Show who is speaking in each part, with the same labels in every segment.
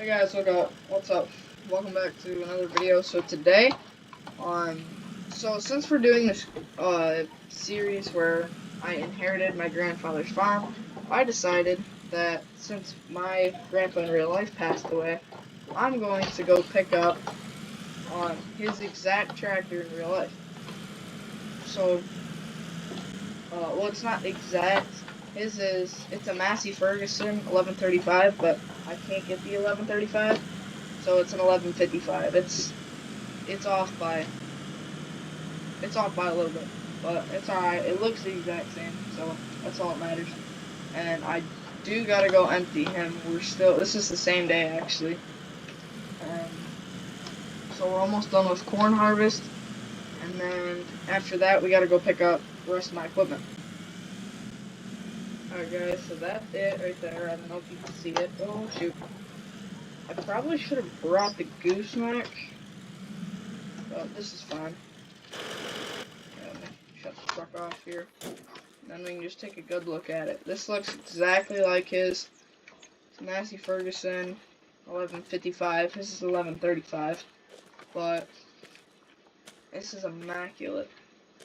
Speaker 1: Hey guys, what's up? Welcome back to another video. So today, since we're doing this series where I inherited my grandfather's farm, I decided that since my grandpa in real life passed away, I'm going to go pick up his exact tractor in real life. So, well, it's not exact. It's a Massey Ferguson 1135, but I can't get the 1135. So it's an 1155. It's off by a little bit, but it's alright. It looks the exact same, so that's all that matters. And I do gotta go empty him. This is the same day actually. So we're almost done with corn harvest, and then after that we gotta go pick up the rest of my equipment. Alright guys, so that's it right there. I don't know if you can see it. Oh shoot. I probably should have brought the gooseneck, but this is fine. Shut the truck off here. And then we can just take a good look at it. This looks exactly like his. It's Massey Ferguson 1155. This is 1135. But this is immaculate.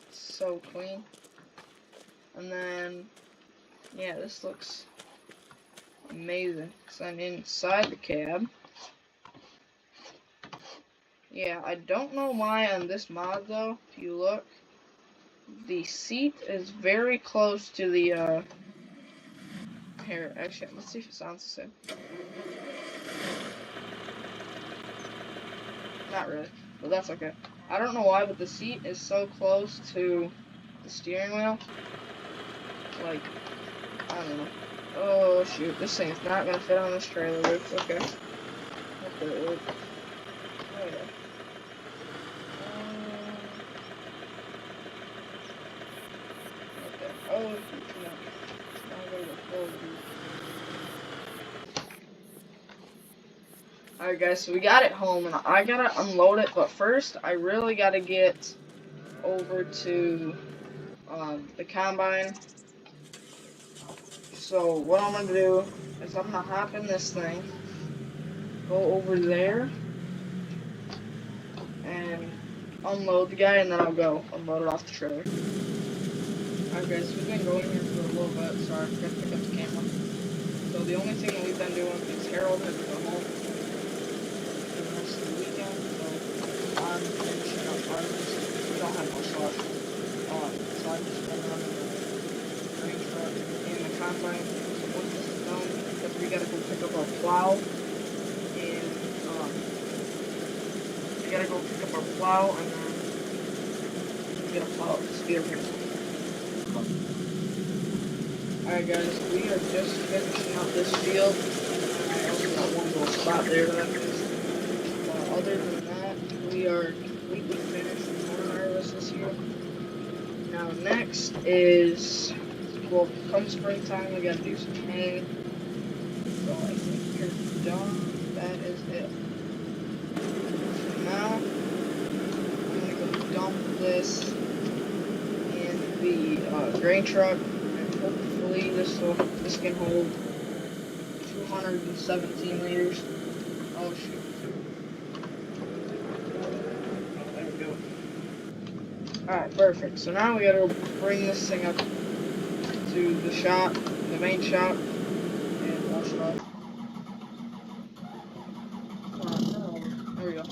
Speaker 1: It's so clean. And then, yeah, this looks amazing. So then inside the cab, yeah, I don't know why on this mod though, if you look, the seat is very close to the, here, actually, let's see if it sounds the same. Not really, but that's okay. I don't know why, but the seat is so close to the steering wheel. Like, I don't know. Oh, shoot, this thing's not gonna fit on this trailer roof. Okay. Hopefully it works. Oh, yeah. Okay. Oh, no. Now I gotta go forward. Alright, guys, so we got it home, and I gotta unload it, but first, I really gotta get over to, the combine. So, what I'm gonna do is I'm gonna hop in this thing, go over there, and unload the guy, and then I'll go unload it off the trailer. Alright guys, we've been going here for a little bit. Sorry, I forgot to pick up the camera. So the only thing that we've been doing is Harold has come home for the rest of the weekend, so I'm finishing up harvest. We don't have much left. So I've just been running the grain truck and the combine. So once this is done, because we gotta go pick up our plow, and we gotta go pick up our plow, and then we gotta plow up this field here. Alright guys, we are just finishing up this field. I also got one little spot there that I missed. Other than that, we are completely finished with corn harvest this year. Now next is, well, come springtime we gotta do some hay. So I think we're done. That is it. So now, I'm gonna go dump this in the grain truck. Hopefully this can hold 217 liters. Oh shoot. Oh, there we go. Alright, perfect. So now we gotta bring this thing up to the shop, the main shop, and wash it off. There we go.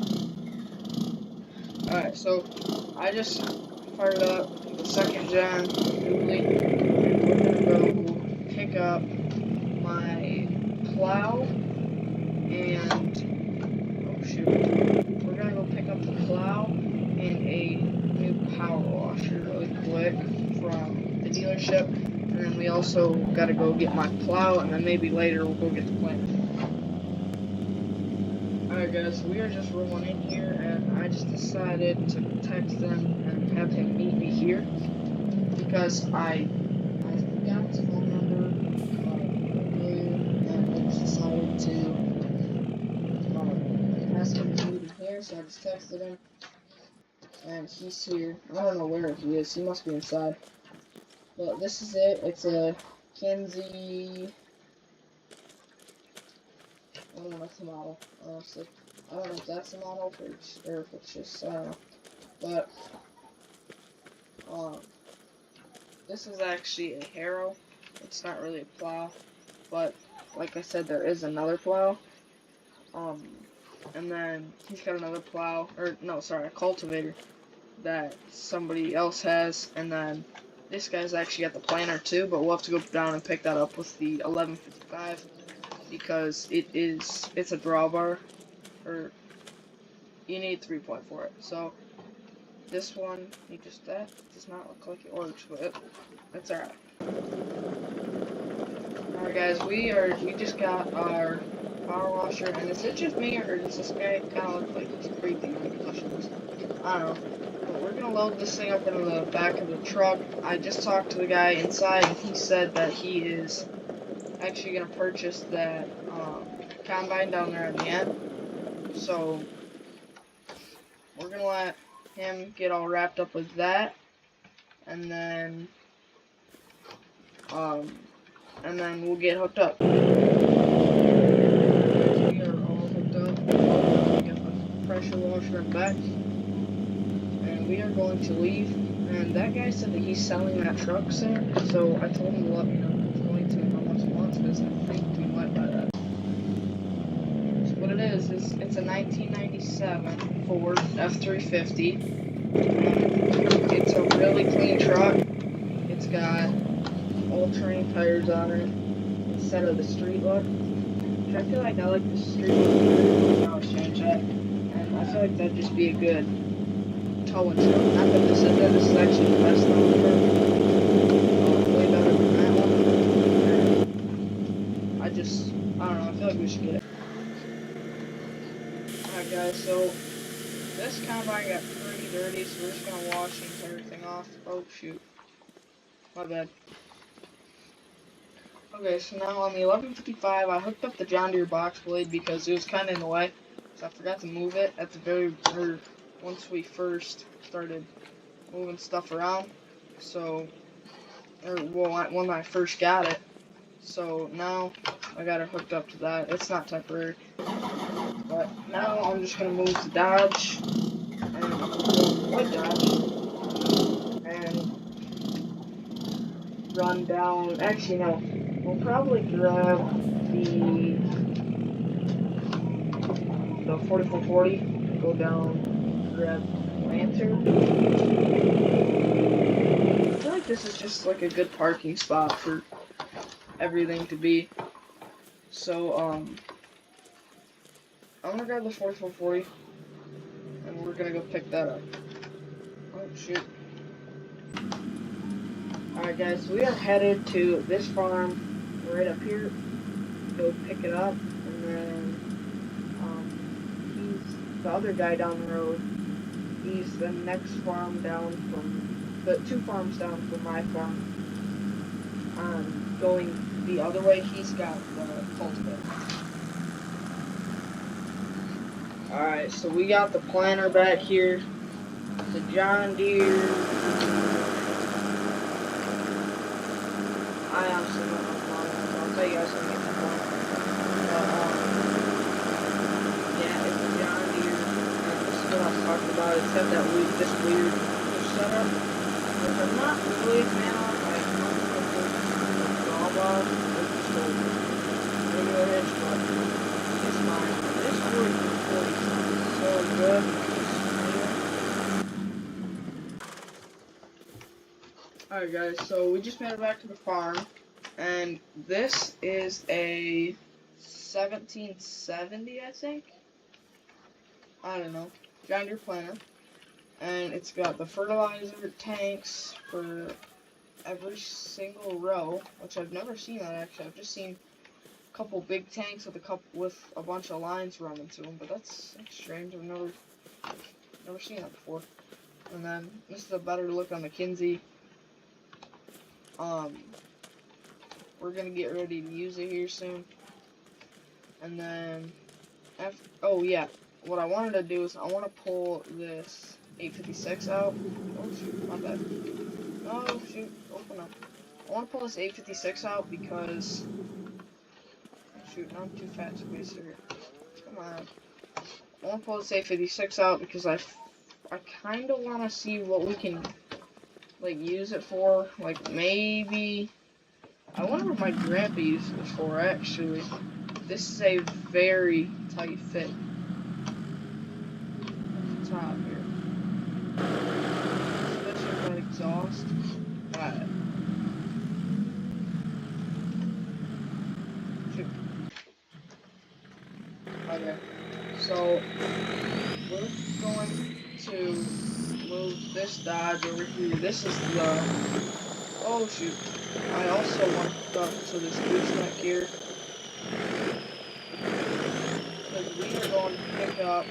Speaker 1: Alright, so I just fired up the second gen dually. We're gonna go pick up my plow and oh shoot. We're gonna go pick up the plow and a new power washer really quick from the dealership. And then we also gotta go get my plow, and then maybe later we'll go get the plant. Alright guys, so we are just rolling in here, and I just decided to text him and have him meet me here because I forgot his phone number earlier, and I just decided to ask him to meet me here, so I just texted him, and he's here. I don't know where he is. He must be inside. But this is it. It's a Kinsey. I don't know if that's a model, honestly. I don't know if that's a model or if it's just, I don't know. But, this is actually a harrow. It's not really a plow, but like I said, there is another plow. And then he's got another plow, or no, sorry, a cultivator that somebody else has, and then this guy's actually got the planter too, but we'll have to go down and pick that up with the 1155 because it's a drawbar, or you need 3 point for it. So this one, that does not look like it works, but it's alright. Alright guys, we just got our power washer, and is it just me, or does this guy kind of look like he's creepy when he pushes this? I don't know. But we're gonna load this thing up into the back of the truck. I just talked to the guy inside, and he said that he is actually gonna purchase that combine down there at the end. So we're gonna let him get all wrapped up with that, and then we'll get hooked up. We are all hooked up. We got the pressure washer and back, and we are going to leave. And that guy said that he's selling that truck soon, so I told him to let me know if he's going to, how much he wants, because I think we might buy that. So what it is it's a 1997 Ford F350. It's a really clean truck. It's got all-terrain tires on it instead of the street look. Which I feel like I like the street look. I always change that. And I feel like that'd just be a good towing truck. Not that this is actually the best towing truck. Way better than that one. And I don't know, I feel like we should get it. Alright guys, so this combine got pretty dirty, so we're just gonna wash and clear everything off. Oh shoot. My bad. Okay, so now on the 1155, I hooked up the John Deere box blade because it was kind of in the way, so I forgot to move it at the once we first started moving stuff around. So, when I first got it. So now I got it hooked up to that. It's not temporary, but now I'm just gonna move to Dodge and white Dodge and run down. Actually, no. We'll probably grab the 4440, go down, grab Lantern. I feel like this is just like a good parking spot for everything to be. So, I'm gonna grab the 4440, and we're gonna go pick that up. Oh, shoot. Alright guys, we are headed to this farm right up here, go pick it up, and then he's the other guy down the road. He's the next farm down from, the 2 farms down from my farm. Going the other way, he's got the cultivator. Alright, so we got the planter back here, the John Deere. I honestly don't know the model, so I'll tell you guys when I get to the point. But, yeah, it's a John Deere, and this is what I was talking about. It's got that this weird setup, which I'm not really a fan of. I don't think it's drawbar, it's just a regular hitch, but it's fine. This 4440 sounds so good. Alright guys, so we just made it back to the farm, and this is a 1770, I think? I don't know. John Deere planter. And it's got the fertilizer tanks for every single row, which I've never seen that actually. I've just seen a couple big tanks with a bunch of lines running through them, but that's strange. I've never seen that before. And then this is a better look on the Kinze. We're gonna get ready to use it here soon. And then oh yeah, what I wanted to do is I want to pull this 856 out. Oh shoot, my bad. Oh shoot, open up. I want to pull this 856 out because shoot, I'm too fat to be here. Come on. I won't pull the Safe 56 out because I kind of want to see what we can, like, use it for. Like, maybe... I wonder what my grandpa used it for, actually. This is a very tight fit. At the top here. Switch up that exhaust. Alright. Shoot. Okay. So, we're going to move this Dodge over here. This is the... Oh, shoot. I also want to hook up to this gooseneck here. Because we are going to pick up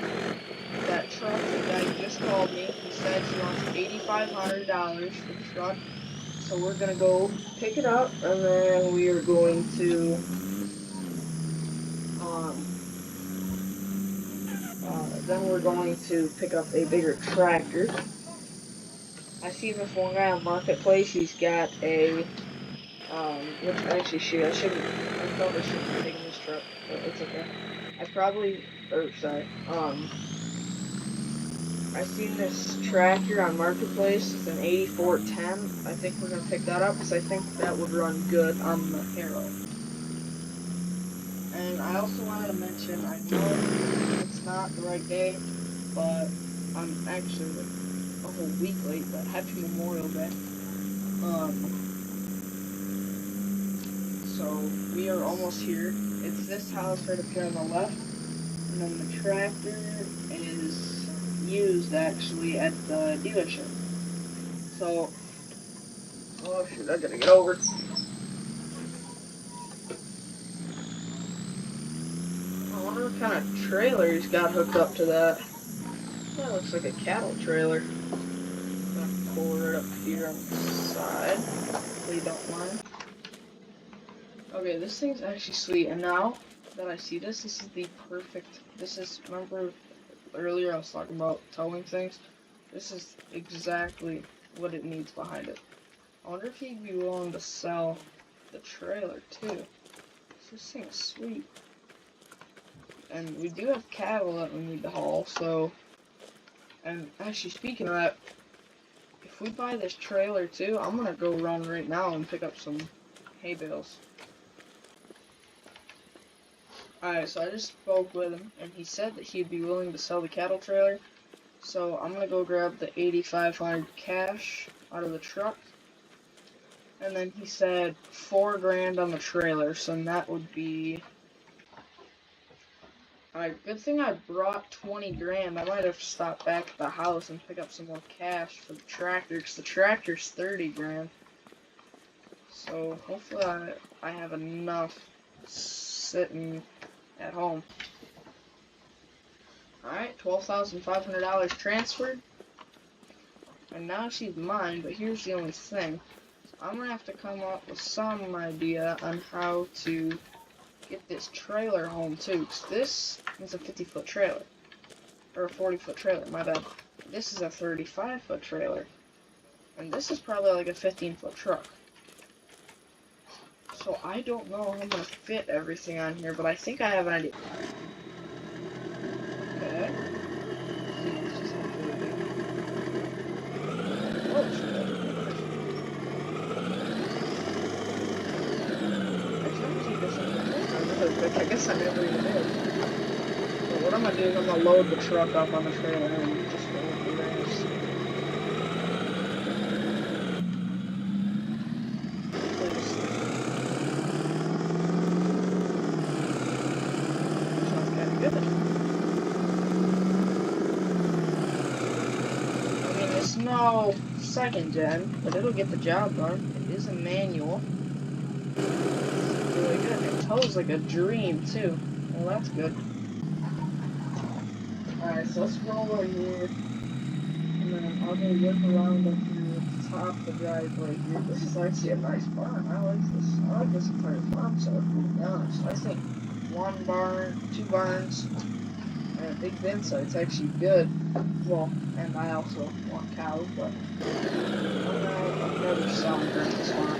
Speaker 1: that truck. The guy just called me. He said he wants $8,500 for the truck. So we're going to go pick it up. And then we are going to... then we're going to pick up a bigger tractor. I see this one guy on Marketplace. He's got a... which actually, I probably shouldn't have taken this truck, but it's okay. I seen this tractor on Marketplace. It's an 8410. I think we're gonna pick that up because I think that would run good on the Harrow. And I also wanted to mention, I know it's not the right day, but I'm actually like a whole week late, but Happy Memorial Day. So we are almost here. It's this house right up here on the left, and then the tractor is used actually at the dealership. So, oh shoot, I gotta get over. I wonder what kind of trailer he's got hooked up to that. That looks like a cattle trailer. I'm gonna pull it up here on the side. Hopefully you don't mind. Okay, this thing's actually sweet, and now that I see this is the perfect, remember earlier I was talking about towing things? This is exactly what it needs behind it. I wonder if he'd be willing to sell the trailer too. This thing is sweet. And we do have cattle that we need to haul, so, and actually speaking of that, if we buy this trailer too, I'm gonna go run right now and pick up some hay bales. Alright, so I just spoke with him, and he said that he'd be willing to sell the cattle trailer. So I'm gonna go grab the $8,500 cash out of the truck. And then he said $4 grand on the trailer, so that would be... Alright, good thing I brought 20 grand. I might have to stop back at the house and pick up some more cash for the tractor, because the tractor's 30 grand. So hopefully I have enough sitting at home. Alright, $12,500 transferred. And now she's mine, but here's the only thing. I'm gonna have to come up with some idea on how to get this trailer home too, because this is a 50-foot trailer. Or a 40-foot trailer, my bad. This is a 35-foot trailer. And this is probably like a 15-foot truck. So I don't know how I'm gonna fit everything on here, but I think I have an idea. Okay. Oh, shit. I guess I never even did. So what I'm gonna do is I'm gonna load the truck up on the trailer and just go with the rest. Sounds kinda good. I mean, it's no second gen, but it'll get the job done. It is a manual. Really good. It tows like a dream too. Well, that's good. Alright, so let's roll over here. And then I'll go look around up here at the top of the driveway here. This is actually a nice barn. I like this. I like this entire farm setup, to be honest. I think one barn, two barns, and a big bin site's actually good. Well, and I also want cows, but I'd rather sell them during this farm.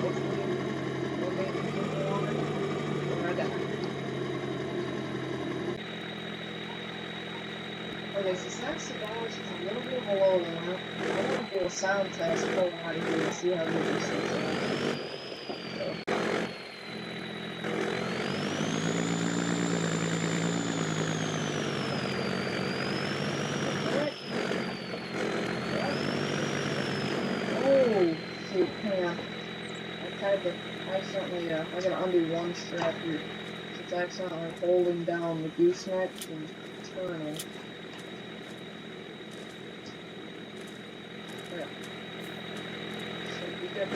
Speaker 1: Hopefully, we'll make Okay, so Snack Cigars is a little bit below that. I want to do a sound test pulling out of here and see how good this thing sounds. So. Oh, shoot, hang on. I tried to accidentally, I gotta undo one strap here. It's accidentally holding down the gooseneck and turning. Yeah. So we got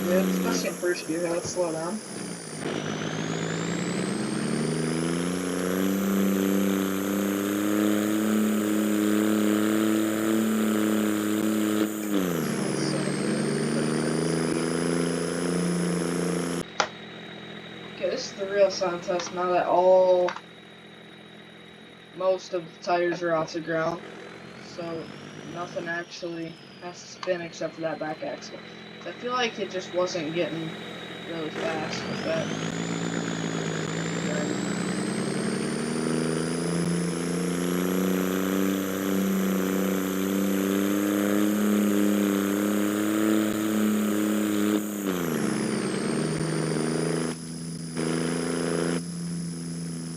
Speaker 1: good, especially in first gear. Let's slow down. Okay, this is the real sound test now that most of the tires are off the ground. So nothing actually has to spin except for that back axle. So I feel like it just wasn't getting really fast with that.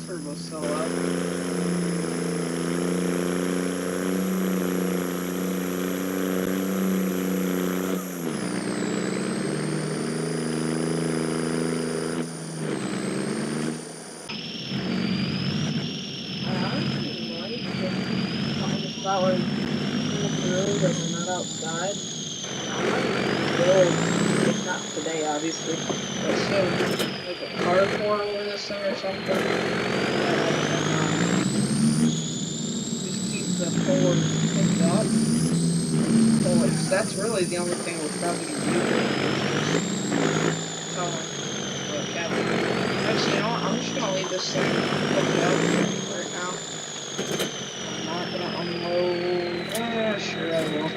Speaker 1: Turbo still up. That was pull through that we're not outside. I might build, if not today, obviously, but soon, like a carport over this thing or something. Just keep the forward picked up. Pull it. So that's really the only thing we're probably going to do. Actually, you know what? I'm just going to leave this thing hooked up right now. I'm not going to unload. Sure I will.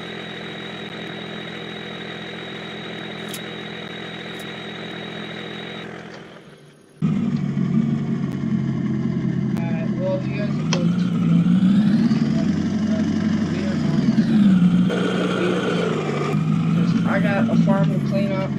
Speaker 1: Alright, well, if you guys enjoyed this video, we are going to because I got a farm to clean up.